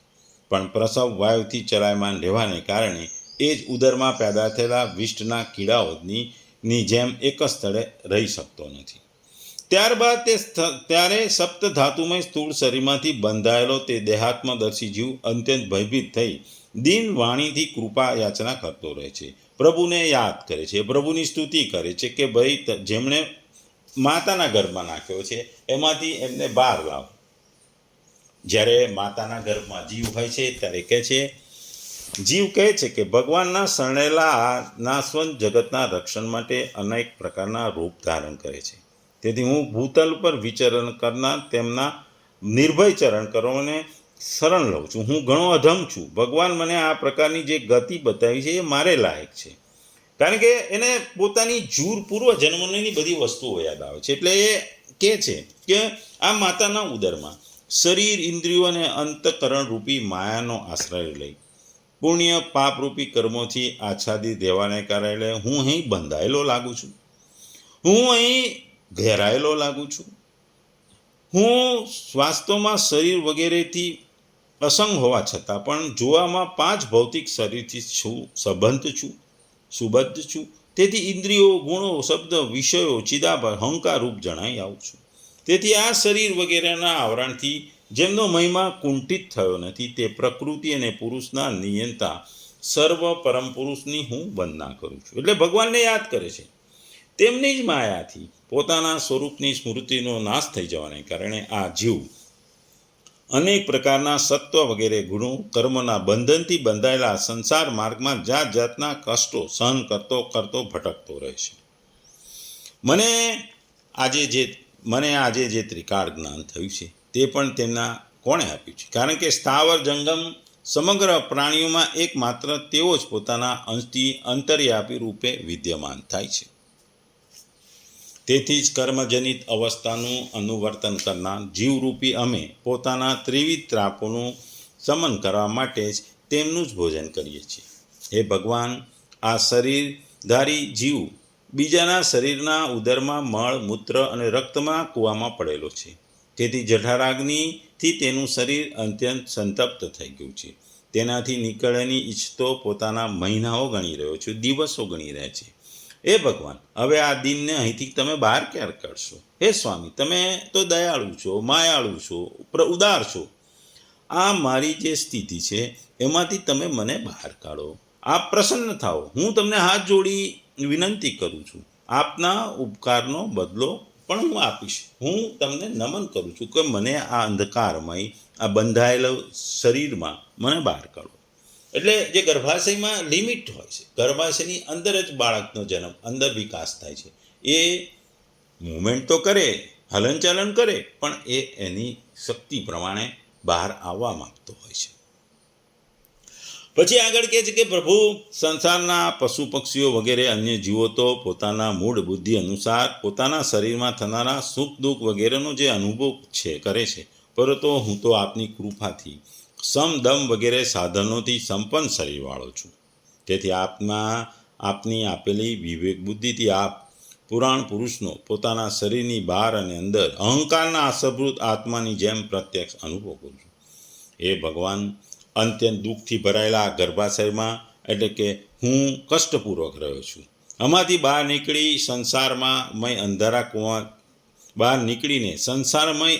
પણ પ્રસવ વાયુથી ચલાયમાન રહેવાને કારણે એ જ ઉદરમાં પેદા થયેલા વિષ્ટના કીડાઓની જેમ એક જ સ્થળે રહી શકતો નથી. ત્યારબાદ ત્યારે સપ્ત ધાતુમય સ્થૂળ શરીરમાંથી બંધાયેલો તે દેહાત્મદર્શી જીવ અત્યંત ભયભીત થઈ દીન વાણીથી કૃપા યાચના કરતો રહે છે, પ્રભુને યાદ કરે છે, પ્રભુની સ્તુતિ કરે છે કે ભાઈ જેમણે માતાના ગર્ભમાં નાખ્યો છે એમાંથી એમને બહાર લાવો. જ્યારે માતાના ગર્ભમાં જીવ હોય છે ત્યારે જીવ કહે છે કે ભગવાનના શરણેલા આ નાશવંત જગતના રક્ષણ માટે અનેક પ્રકારના રૂપ ધારણ કરે છે. તેથી હું ભૂતલ પર વિચરણ કરનાર તેમના નિર્ભય ચરણ કરોને શરણ લઉં છું. હું ઘણો અધમ છું. ભગવાન મને આ પ્રકારની જે ગતિ બતાવી છે એ મારે લાયક છે. કારણ કે એને પોતાની પૂર્વ જન્મની બધી વસ્તુઓ યાદ આવે છે. એટલે એ કહે છે કે આ માતાના ઉદરમાં શરીર, ઇન્દ્રિયો અને અંતઃકરણ રૂપી માયાનો આશ્રય લઈ પુણ્ય પાપરૂપી કર્મોથી આચ્છાદિત રહેવાને કારણે હું અહીં બંધાયેલો લાગુ છું, હું અહીં ઘેરાયેલો લાગુ છું. હું વાસ્તવમાં શરીર વગેરેથી અસંગ હોવા છતાં પણ જોવામાં 5 ભૌતિક શરીરથી સુબદ્ધ છું. તેથી ઇન્દ્રિયો, ગુણો, શબ્દ, વિષયો, ચિદાભાસ, અહંકાર રૂપ જણાઈ આવું છું. તેથી આ શરીર વગેરેના આવરણથી જેમનો મહિમા કુંઠિત થયો નથી તે પ્રકૃતિ અને પુરુષના નિયંતા સર્વ પરમ પુરુષની હું વંદના કરું છું. એટલે ભગવાનને યાદ કરે છે. તેમની જ માયાથી પોતાના સ્વરૂપની સ્મૃતિનો નાશ થઈ જવાને કારણે આ જીવ અનેક પ્રકારના સત્વ વગેરે ગુણો કર્મના બંધનથી બંધાયેલા સંસાર માર્ગમાં જાત જાતના કષ્ટો સહન કરતો ભટકતો રહે છે. મને આજે જે ત્રિકાળ જ્ઞાન થયું છે તે પણ તેમના કોણે આપ્યું છે? કારણ કે સ્થાવર જંગમ સમગ્ર પ્રાણીઓમાં એકમાત્ર તેઓ જ પોતાના અંશથી અંતર્યાપી રૂપે વિદ્યમાન થાય છે. તેથી જ કર્મજનિત અવસ્થાનું અનુવર્તન કરનાર જીવરૂપી અમે પોતાના ત્રિવિધ ત્રાપોનું શમન કરવા માટે જ તેમનું જ ભોજન કરીએ છીએ. હે ભગવાન, આ શરીરધારી જીવ બીજાના શરીરના ઉદરમાં મળ, મૂત્ર અને રક્તમાં કૂવામાં પડેલો છે. તેથી જઠરાગ્નિથી તેનું શરીર અત્યંત સંતપ્ત થઈ ગયું છે. તેનાથી નીકળવાની ઈચ્છતો પોતાના મહિનાઓ ગણી રહ્યો છું, દિવસો ગણી રહ્યા છે. એ ભગવાન, હવે આ દિનને અહીંથી તમે બહાર ક્યારે કાઢશો? હે સ્વામી, તમે તો દયાળુ છો, માયાળુ છો, ઉદાર છો. આ મારી જે સ્થિતિ છે એમાંથી તમે મને બહાર કાઢો. આપ પ્રસન્ન થાઓ. હું તમને હાથ જોડી વિનંતી કરું છું. આપના ઉપકારનો બદલો પણ હું આપીશ. હું તમને નમન કરું છું કે મને આ અંધકારમય, આ બંધાયેલા શરીરમાં મને બહાર કાઢો. એટલે જે ગર્ભાશયમાં લિમિટ હોય છે, ગર્ભાશયની અંદર જ બાળકનો જન્મ, અંદર વિકાસ થાય છે. એ મૂવમેન્ટ તો કરે, હલનચલન કરે, પણ એ એની શક્તિ પ્રમાણે બહાર આવવા માંગતો હોય છે. પછી આગળ કહે છે કે પ્રભુ, સંસારના પશુ પક્ષીઓ વગેરે અન્ય જીવો તો પોતાના મૂળ બુદ્ધિ અનુસાર પોતાના શરીરમાં થનારા સુખ દુઃખ વગેરેનો જે અનુભવ કરે છે, પરંતુ હું તો આપની કૃપાથી સમ દમ વગેરે સાધનોથી સંપન્ન શરીરવાળો છું. તેથી આપની આપેલી વિવેક બુદ્ધિથી આપ પુરાણ પુરુષનો પોતાના શરીરની બહાર અને અંદર અહંકારના અસભૃત આત્માની જેમ પ્રત્યક્ષ અનુભવ કરું છું. એ ભગવાન, અત્યંત દુઃખથી ભરાયેલા ગર્ભાશયમાં, એટલે કે હું કષ્ટપૂર્વક રહ્યો છું. આમાંથી બહાર નીકળી સંસારમય અંધારા કૂવા બહાર નીકળીને સંસારમય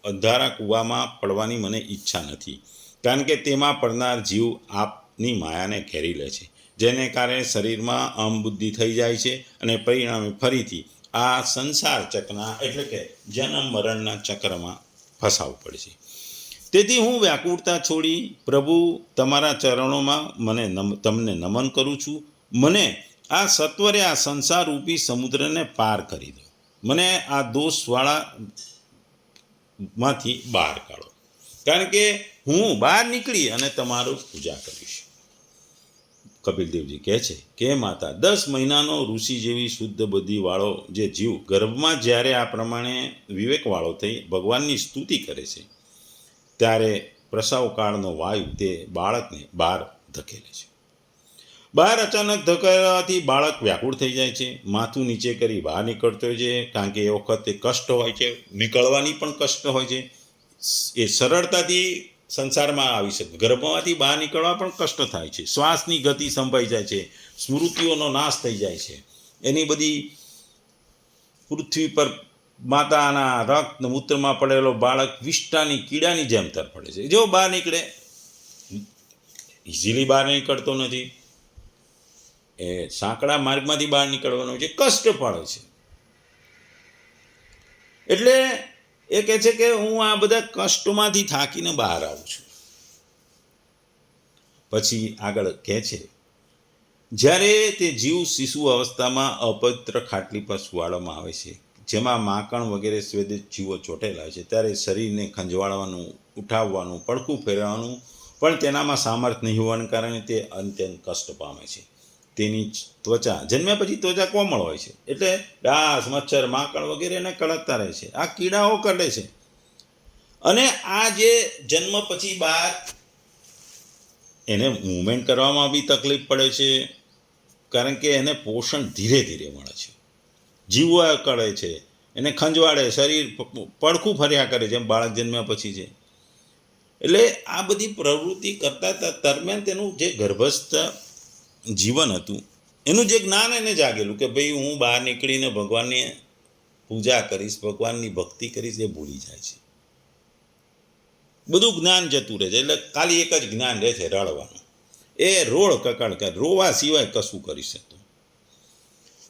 અંધારા કૂવામાં પડવાની મને ઈચ્છા નથી. કારણ કે તેમાં પડનાર જીવ આપની માયાને ઘેરી લે છે, જેને કારણે શરીરમાં અહમબુદ્ધિ થઈ જાય છે અને પરિણામે ફરીથી આ સંસાર ચક્રના, એટલે કે જન્મ મરણના ચક્રમાં ફસાવવું પડે છે. તેથી હું વ્યાકુળતા છોડી પ્રભુ તમારા ચરણોમાં તમને નમન કરું છું. મને આ સત્વરે આ સંસાર રૂપી સમુદ્રને પાર કરી દો. મને આ દોષવાળા માંથી બહાર કાઢો, કારણ કે હું બહાર નીકળી અને તમારું પૂજા કરીશ. કપિલદેવજી કહે છે કે માતા, 10 મહિનાનો ઋષિ જેવી શુદ્ધ બુદ્ધિવાળો જે જીવ ગર્ભમાં જ્યારે આ પ્રમાણે વિવેકવાળો થઈ ભગવાનની સ્તુતિ કરે છે, ત્યારે પ્રસવકાળનો વાયુ તે બાળકને બહાર ધકેલે છે. બહાર અચાનક ધકેલવાથી બાળક વ્યાકુળ થઈ જાય છે, માથું નીચે કરી બહાર નીકળતો હોય છે. કારણ કે એ વખતે કષ્ટ હોય છે, નીકળવાની પણ કષ્ટ હોય છે. એ સરળતાથી સંસારમાં આવી શકે, ગર્ભમાંથી બહાર નીકળવા પણ કષ્ટ થાય છે. શ્વાસની ગતિ સંભાઈ જાય છે, સ્મૃતિઓનો નાશ થઈ જાય છે. એની બધી પૃથ્વી પર માતાના રક્ત મૂત્રમાં પડેલો બાળક વિષ્ટાની કીડાની જેમ તરફડે છે. જો બહાર નીકળે, ઇઝીલી બહાર નીકળતો નથી. એ સાંકડા માર્ગમાંથી બહાર નીકળવાનો છે, કષ્ટ પડે છે. એટલે એ કહે છે કે હું આ બધા કષ્ટોમાંથી થાકીને બહાર આવું છું. પછી આગળ કહે છે, જ્યારે તે જીવ શિશુ અવસ્થામાં અપવિત્ર ખાટલી પર સુવાડવામાં આવે છે, જેમાં માકણ વગેરે સ્વેદિત જીવો ચોંટેલા છે, ત્યારે શરીરને ખંજવાળવાનું, ઉઠાવવાનું, પડખું ફેરવવાનું પણ તેનામાં સામર્થ્ય નહીં હોવાને કારણે તે અત્યંત કષ્ટ પામે છે. તેની ત્વચા જન્મ્યા પછી ત્વચા કોમળ હોય છે, એટલે ડાસ, મચ્છર, માકડ વગેરેને કળકતા રહે છે. આ કીડાઓ કરડે છે. અને આ જે જન્મ પછી બહાર એને મૂવમેન્ટ કરવામાં બી તકલીફ પડે છે, કારણ કે એને પોષણ ધીરે ધીરે મળે છે. જીવવા કરે છે, એને ખંજવાળે, શરીર પડખું ફર્યા કરે છે, બાળક જન્મ્યા પછી છે. એટલે આ બધી પ્રવૃત્તિ કરતા દરમિયાન તેનું જે ગર્ભસ્થ જીવન હતું, એનું જે જ્ઞાન એને જાગેલું કે ભાઈ હું બહાર નીકળીને ભગવાનની પૂજા કરીશ, ભગવાનની ભક્તિ કરીશ, એ ભૂલી જાય છે. બધું જ્ઞાન જતું રહે છે. એટલે ખાલી એક જ જ્ઞાન રહે છે, રડવાનું. એ રોળ કકડ કર, રોવા સિવાય કશું કરી શકતું.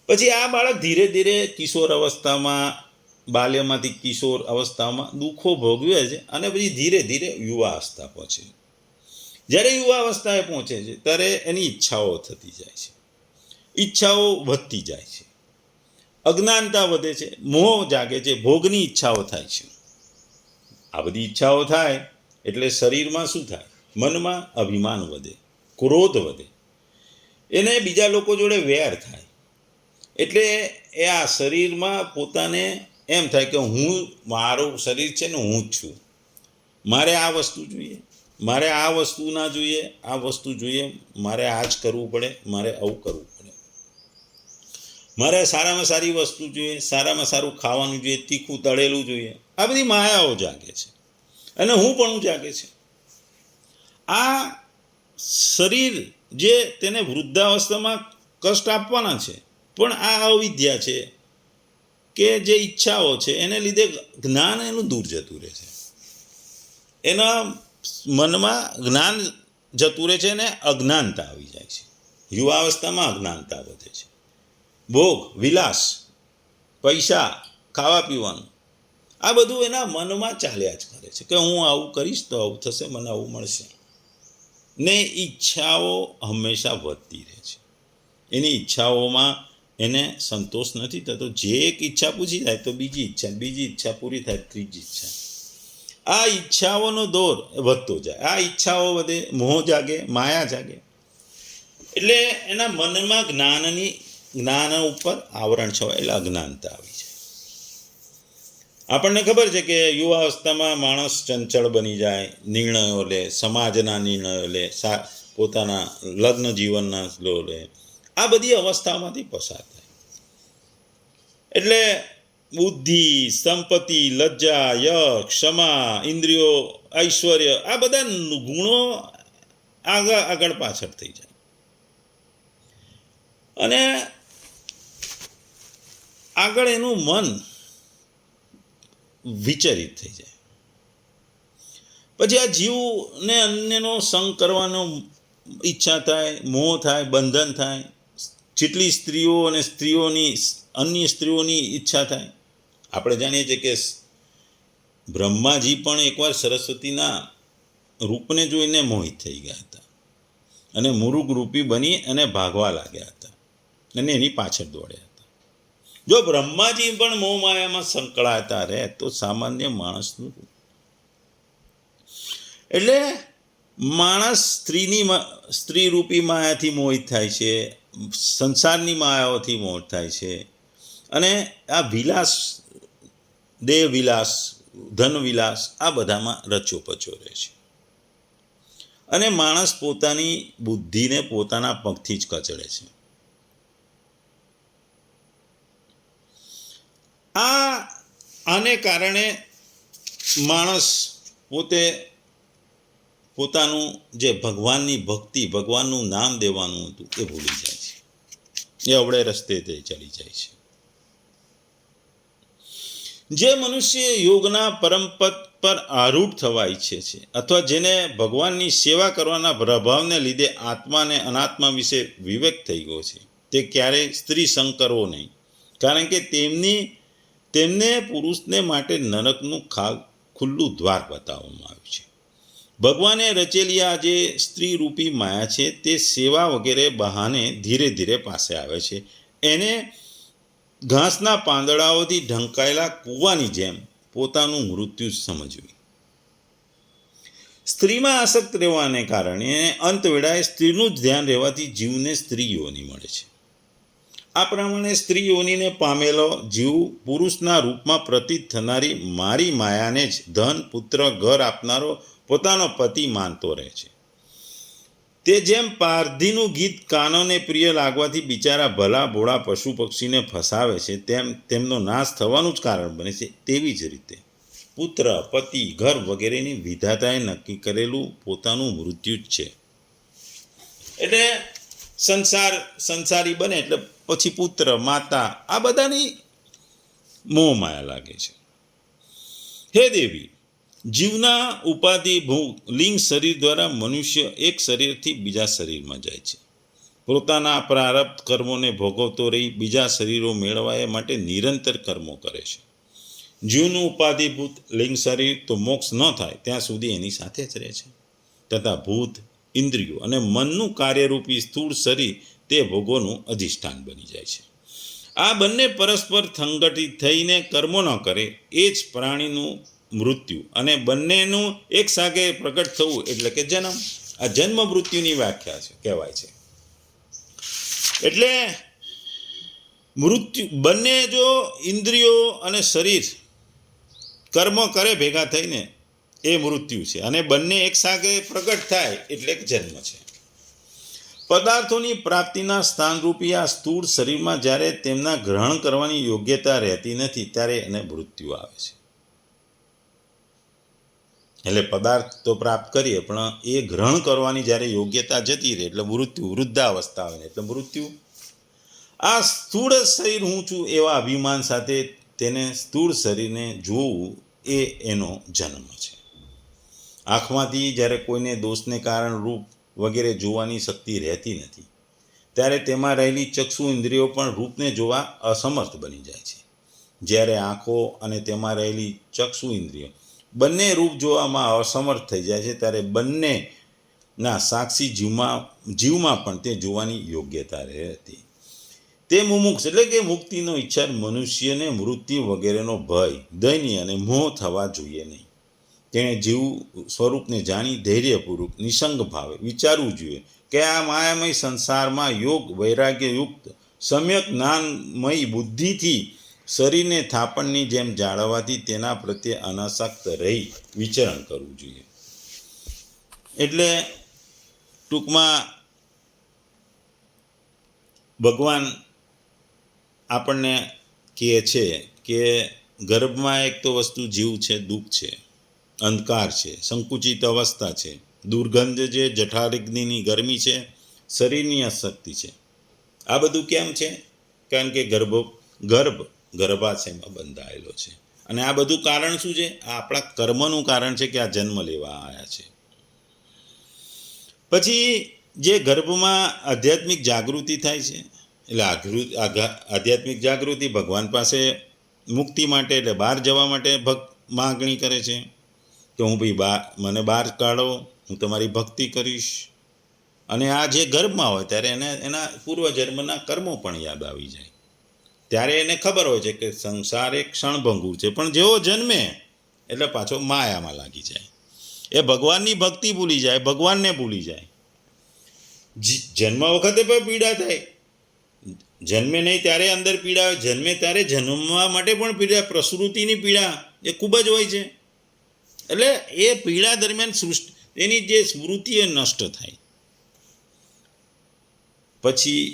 પછી આ બાળક ધીરે ધીરે કિશોર અવસ્થામાં, બાલ્યમાંથી કિશોર અવસ્થામાં દુઃખો ભોગવે છે, અને પછી ધીરે ધીરે યુવા અવસ્થા પહોંચે. જ્યારે યુવા અવસ્થાએ પહોંચે છે ત્યારે એની ઈચ્છાઓ થતી જાય છે, ઈચ્છાઓ વધતી જાય છે, અજ્ઞાનતા વધે છે, મોહ જાગે છે, ભોગની ઈચ્છાઓ થાય છે. આ બધી ઈચ્છાઓ થાય એટલે શરીરમાં શું થાય? મનમાં અભિમાન વધે, ક્રોધ વધે, એને બીજા લોકો જોડે વેર થાય. એટલે એ આ શરીરમાં પોતાને એમ થાય કે હું, મારું શરીર છે ને હું જ છું, મારે આ વસ્તુ જોઈએ, મારે આ વસ્તુ ના જોઈએ, આ વસ્તુ જોઈએ, મારે આ જ કરવું પડે, મારે આવું કરવું પડે, મારે સારામાં સારી વસ્તુ જોઈએ, સારામાં સારું ખાવાનું જોઈએ, તીખું તળેલું જોઈએ. આ બધી માયાઓ જાગે છે, અને હું પણ જાગે છે. આ શરીર જે તેને વૃદ્ધાવસ્થામાં કષ્ટ આપવાના છે, પણ આ અવિદ્યા છે કે જે ઈચ્છાઓ છે એને લીધે જ્ઞાન એનું દૂર જતું રહે છે, એના મનમાં જ્ઞાન જતું રહે છે અને અજ્ઞાનતા આવી જાય છે. યુવાવસ્થામાં અજ્ઞાનતા વધે છે. ભોગ, વિલાસ, પૈસા, ખાવા પીવાનું, આ બધું એના મનમાં ચાલ્યા જ કરે છે કે હું આવું કરીશ તો આવું થશે, મને આવું મળશે. ને ઈચ્છાઓ હંમેશા વધતી રહે છે. એની ઈચ્છાઓમાં એને સંતોષ નથી થતો. જે એક ઈચ્છા પૂછી જાય તો બીજી ઈચ્છા પૂરી થાય, ત્રીજી ઈચ્છા. આ ઈચ્છાઓનો દોર વધતો જાય. આ ઈચ્છાઓ વધે, મોહ જાગે, માયા જાગે, એટલે એના મનમાં જ્ઞાન ઉપર આવરણ છવાય, એટલે અજ્ઞાનતા આવી જાય. આપણને ખબર છે કે યુવાવસ્થામાં માણસ ચંચળ બની જાય, નિર્ણયો લે, સમાજના નિર્ણયો લે, પોતાના લગ્ન જીવનના લે, આ બધી અવસ્થામાંથી પસાર થાય. એટલે બુદ્ધિ, સંપત્તિ, લજ્જા, યશ, ક્ષમા, ઇન્દ્રિયો, ઐશ્વર્ય, આ બધા ગુણો આગળ પાછળ થઈ જાય અને આગળ એનું મન વિચલિત થઈ જાય. પછી આ જીવને અન્યનો સંગ કરવાનો ઈચ્છા થાય, મોહ થાય, બંધન થાય. જેટલી સ્ત્રીઓ અને અન્ય સ્ત્રીઓની ઈચ્છા થાય. આપણે જાણીએ છીએ કે બ્રહ્માજી પણ એકવાર સરસ્વતીના રૂપને જોઈને મોહિત થઈ ગયા હતા અને મુરુગ રૂપી બની અને ભાગવા લાગ્યા હતા અને એની પાછળ દોડ્યા હતા. જો બ્રહ્માજી પણ મોહ માયામાં સંકળાતા રહે તો સામાન્ય માણસનું, એટલે માણસ સ્ત્રી રૂપી માયાથી મોહિત થાય છે, સંસારની માયાઓથી મોહિત થાય છે અને આ વિલાસ, દેહ વિલાસ, ધન વિલાસ, આ બધામાં રચોપચો રહે છે અને માણસ પોતાની બુદ્ધિને પોતાના પગથી જ કચડે છે. આને કારણે માણસ પોતાનું જે ભગવાનની ભક્તિ, ભગવાનનું નામ દેવાનું હતું એ ભૂલી જાય છે, એ અવળે રસ્તે તે ચડી જાય છે. જે મનુષ્ય યોગના પરમપદ પર આરૂઢ થવા ઈચ્છે છે અથવા જેને ભગવાનની સેવા કરવાના પ્રભાવને લીધે આત્મા અને અનાત્મા વિશે વિવેક થઈ ગયો છે તે ક્યારેય સ્ત્રી સંગ કરવો નહીં, કારણ કે તેમને પુરુષને માટે નરકનું ખુલ્લું દ્વાર બતાવવામાં આવ્યું છે. ભગવાને રચેલી આ જે સ્ત્રી રૂપી માયા છે તે સેવા વગેરે બહાને ધીરે ધીરે પાસે આવે છે. એને ઘાસના પાંદડાઓથી ઢંકાયેલા કૂવાની જેમ પોતાનું મૃત્યુ સમજવી. સ્ત્રીમાં આસક્ત રહેવાને કારણે અંત વેળાએ સ્ત્રીનું જ ધ્યાન રહેવાથી જીવને સ્ત્રી યોનિ મળે છે. આ પ્રમાણે સ્ત્રી યોનિને પામેલો જીવ પુરુષના રૂપમાં પ્રતીત થનારી મારી માયાને જ ધન, પુત્ર, ઘર આપનારો પોતાનો પતિ માનતો રહે છે. તે જેમ પારધીનું ગીત કાનોને પ્રિય લાગવાથી બિચારા ભલા ભોળા પશુ પક્ષીને ફસાવે છે તેમ તેમનો નાશ થવાનું જ કારણ બને છે, તેવી જ રીતે પુત્ર, પતિ, ઘર વગેરેની વિધાતાએ નક્કી કરેલું પોતાનું મૃત્યુ જ છે. એટલે સંસારી બને એટલે પછી પુત્ર, માતા, આ બધાની મોહ માયા લાગે છે. હે દેવી, જીવના ઉપાધિ લિંગ શરીર દ્વારા મનુષ્ય એક શરીરથી બીજા શરીરમાં જાય છે. પોતાના પ્રારબ્ધ કર્મોને ભોગવતો રહી બીજા શરીરો મેળવવા એ માટે નિરંતર કર્મો કરે છે. જીવનું ઉપાધિભૂત લિંગ શરીર તો મોક્ષ ન થાય ત્યાં સુધી એની સાથે જ રહે છે, તથા ભૂત, ઇન્દ્રિયો અને મનનું કાર્યરૂપી સ્થૂળ શરીર તે ભોગોનું અધિષ્ઠાન બની જાય છે. આ બંને પરસ્પર સંગઠિત થઈને કર્મો ન કરે એ જ પ્રાણીનું મૃત્યુ અને બંનેનું એક સાથે પ્રગટ થવું એટલે કે જન્મ. આ જન્મ મૃત્યુની વ્યાખ્યા છે, કહેવાય છે. એટલે મૃત્યુ બંને જો ઇન્દ્રિયો અને શરીર કર્મ કરે ભેગા થઈને એ મૃત્યુ છે અને બંને એક સાથે પ્રગટ થાય એટલે જન્મ છે. પદાર્થોની પ્રાપ્તિના સ્થાનરૂપી આ સ્થૂળ શરીરમાં જ્યારે તેમના ગ્રહણ કરવાની યોગ્યતા રહેતી નથી ત્યારે એને મૃત્યુ આવે છે. એટલે પદાર્થ તો પ્રાપ્ત કરીએ પણ એ ગ્રહણ કરવાની જ્યારે યોગ્યતા જતી રહે એટલે મૃત્યુ, વૃદ્ધાવસ્થા આવે એટલે મૃત્યુ. આ સ્થૂળ શરીર હું છું એવા અભિમાન સાથે તેને સ્થૂળ શરીરને જોવું એ એનો જન્મ છે. આંખમાંથી જ્યારે કોઈને દોષને કારણ રૂપ વગેરે જોવાની શક્તિ રહેતી નથી ત્યારે તેમાં રહેલી ચક્ષુ ઇન્દ્રિયો પણ રૂપને જોવા અસમર્થ બની જાય છે. જ્યારે આંખો અને તેમાં રહેલી ચક્ષુ ઇન્દ્રિયો બંને રૂપ જોવામાં અસમર્થ થઈ જાય છે ત્યારે બંનેના સાક્ષી જીવમાં પણ તે જોવાની યોગ્યતા રહેતી. તે મુમુક્ષ એટલે કે મુક્તિનો ઈચ્છા મનુષ્યને મૃત્યુ વગેરેનો ભય, દૈન્ય અને મોહ થવા જોઈએ નહીં. તેણે જીવ સ્વરૂપને જાણી ધૈર્યપૂર્વક નિસંગ ભાવે વિચારવું જોઈએ કે આ માયામય સંસારમાં યોગ વૈરાગ્યયુક્ત સમ્યક જ્ઞાનમય બુદ્ધિથી શરીરને થાપણની જેમ જાળવવાથી તેના પ્રત્યે અનાસક્ત રહી વિચરણ કરવું જોઈએ. એટલે ટૂંકમાં ભગવાન આપણને કહે છે કે ગર્ભમાં એક તો વસ્તુ જીવ છે, દુઃખ છે, અંધકાર છે, સંકુચિત અવસ્થા છે, દુર્ગંધ છે, જઠરાગ્નિની ગરમી છે, શરીરની અશક્તિ છે. આ બધું કેમ છે? કારણ કે ગર્ભાશયમાં બંધાયેલો છે. અને આ બધું કારણ શું છે? આ આપણા કર્મનું કારણ છે કે આ જન્મ લેવા આવ્યા છે. પછી જે ગર્ભમાં આધ્યાત્મિક જાગૃતિ થાય છે, એટલે આધ્યાત્મિક જાગૃતિ ભગવાન પાસે મુક્તિ માટે એટલે બહાર જવા માટે માગણી કરે છે કે હું ભાઈ મને બહાર કાઢો, હું તમારી ભક્તિ કરીશ. અને આ જે ગર્ભમાં હોય ત્યારે એને એના પૂર્વજન્મના કર્મો પણ યાદ આવી જાય. ત્યારે એને ખબર હોય છે કે સંસાર એક ક્ષણભંગુર છે, પણ જેવો જન્મે એટલે પાછો માયામાં લાગી જાય. એ ભગવાનની ભક્તિ ભૂલી જાય, ભગવાનને ભૂલી જાય. જન્મ વખતે પણ પીડા થાય, જન્મે નહીં ત્યારે અંદર પીડા હોય, જન્મે ત્યારે જન્મવા માટે પણ પીડા, પ્રસૃતિની પીડા એ ખૂબ જ હોય છે. એટલે એ પીડા દરમિયાન એની જે સ્મૃતિ એ નષ્ટ થાય. પછી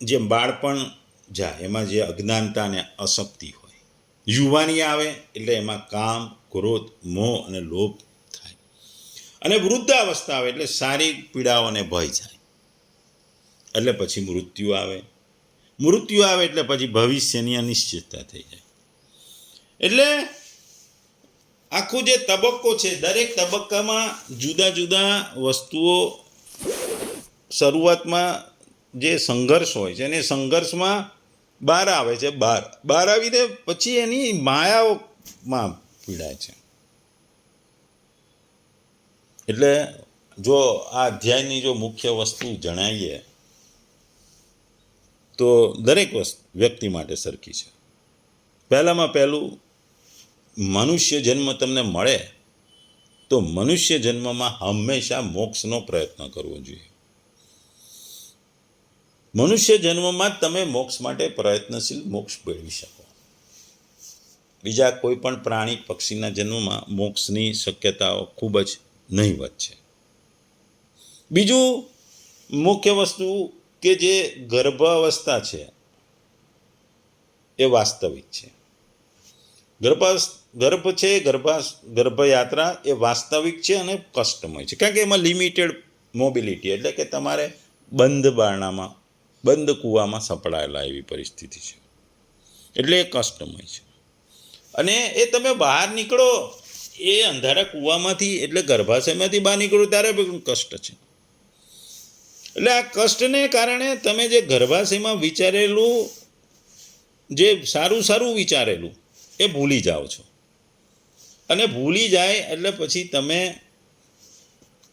જે બાળપણ જાય એમાં જે અજ્ઞાનતા અને અશક્તિ હોય, યુવાની આવે એટલે એમાં કામ, ક્રોધ, મોહ અને લોભ થાય. અને વૃદ્ધાવસ્થા આવે એટલે શારીરિક પીડાઓ અને ભય જાય. એટલે પછી મૃત્યુ આવે એટલે પછી ભવિષ્યની અનિશ્ચિતતા થઈ જાય. એટલે આખું જે તબક્કો છે, દરેક તબક્કામાં જુદા જુદા વસ્તુઓ શરૂઆતમાં જે સંઘર્ષ હોય છે અને સંઘર્ષમાં બહાર આવે છે, બહાર આવીને પછી એની માયાઓમાં પીડાય છે. એટલે જો આ અધ્યાયની જો મુખ્ય વસ્તુ જણાવીએ તો દરેક વ્યક્તિ માટે સરખી છે. પહેલામાં પહેલું, મનુષ્ય જન્મ તમને મળે તો મનુષ્ય જન્મમાં હંમેશા મોક્ષનો પ્રયત્ન કરવો જોઈએ. મનુષ્ય જન્મમાં જ તમે મોક્ષ માટે પ્રયત્નશીલ મોક્ષ મેળવી શકો. બીજા કોઈ પણ પ્રાણી પક્ષીના જન્મમાં મોક્ષની શક્યતાઓ ખૂબ જ નહીવત છે. બીજું મુખ્ય વસ્તુ કે જે ગર્ભાવસ્થા છે એ વાસ્તવિક છે. ગર્ભયાત્રા એ વાસ્તવિક છે અને કષ્ટમય છે, કારણ કે એમાં લિમિટેડ મોબિલિટી, એટલે કે તમારે બંધ કૂવામાં સપડાયેલા એવી પરિસ્થિતિ છે. એટલે એ કષ્ટમય છે. અને એ તમે બહાર નીકળો એ અંધારા કૂવામાંથી, એટલે ગર્ભાશયમાંથી બહાર નીકળો ત્યારે પણ કષ્ટ છે. એટલે આ કષ્ટને કારણે તમે જે ગર્ભાશયમાં વિચારેલું, જે સારું વિચારેલું એ ભૂલી જાઓ છો. અને ભૂલી જાય એટલે પછી તમે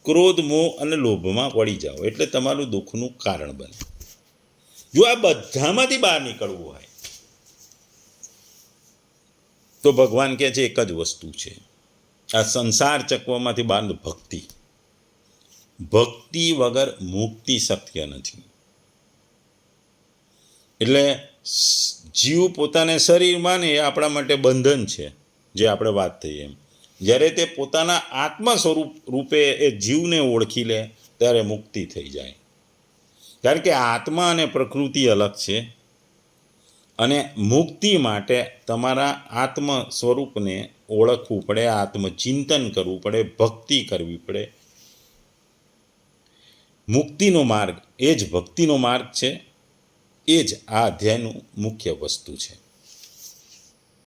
ક્રોધ, મોહ અને લોભમાં પડી જાઓ, એટલે તમારું દુઃખનું કારણ બને. જો આ બધામાંથી બહાર નીકળવું હોય તો ભગવાન કહે છે એક જ વસ્તુ છે, આ સંસાર ચક્રમાંથી બહાર ભક્તિ વગર મુક્તિ શક્ય નથી. એટલે જીવ પોતાને શરીર માને એ આપણા માટે બંધન છે, જે આપણે વાત થઈ એમ. જ્યારે તે પોતાના આત્મા સ્વરૂપ રૂપે એ જીવને ઓળખી લે ત્યારે મુક્તિ થઈ જાય. કારણ કે આત્મા અને પ્રકૃતિ અલગ છે. અને મુક્તિ માટે તમારા આત્મ સ્વરૂપને ઓળખવું પડે, આત્મચિંતન કરવું પડે, ભક્તિ કરવી પડે. મુક્તિનો માર્ગ એ જ ભક્તિનો માર્ગ છે. એ જ આ અધ્યાયનું મુખ્ય વસ્તુ છે.